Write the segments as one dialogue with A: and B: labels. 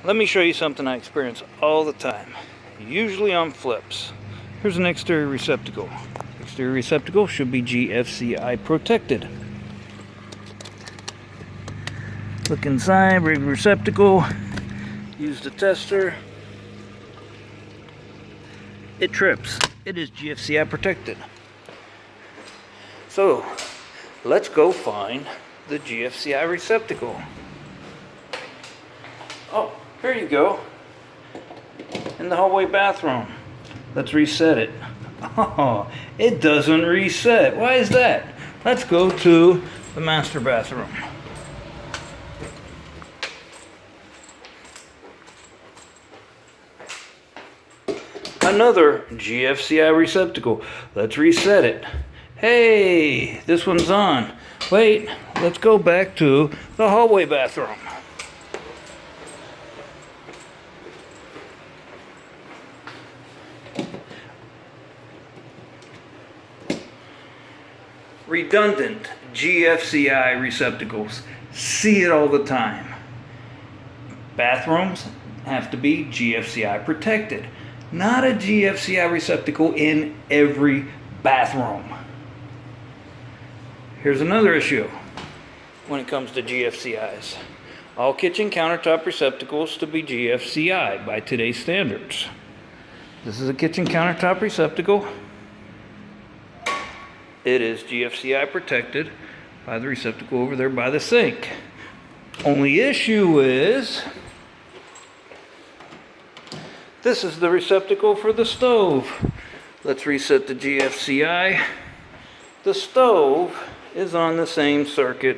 A: Let me show you something I experience all the time, usually on flips. Here's an exterior receptacle. Exterior receptacle should be GFCI protected. Look inside, rig receptacle, use the tester. It trips. It is GFCI protected. So, let's go find the GFCI receptacle. Oh, here you go. In the hallway bathroom. Let's reset it. Oh, it doesn't reset. Why is that? Let's go to the master bathroom. Another GFCI receptacle. Let's reset it. Hey, this one's on. Wait, let's go back to the hallway bathroom. Redundant GFCI receptacles. See it all the time. Bathrooms have to be GFCI protected. Not a GFCI receptacle in every bathroom. Here's another issue when it comes to GFCIs. All kitchen countertop receptacles to be GFCI by today's standards. This is a kitchen countertop receptacle. It is GFCI protected by the receptacle over there by the sink. Only issue is this is the receptacle for the stove. Let's reset the GFCI. The stove is on the same circuit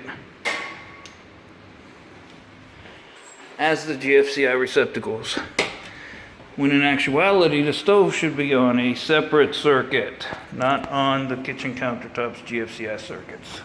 A: as the GFCI receptacles, when in actuality the stove should be on a separate circuit, not on the kitchen countertops GFCI circuits.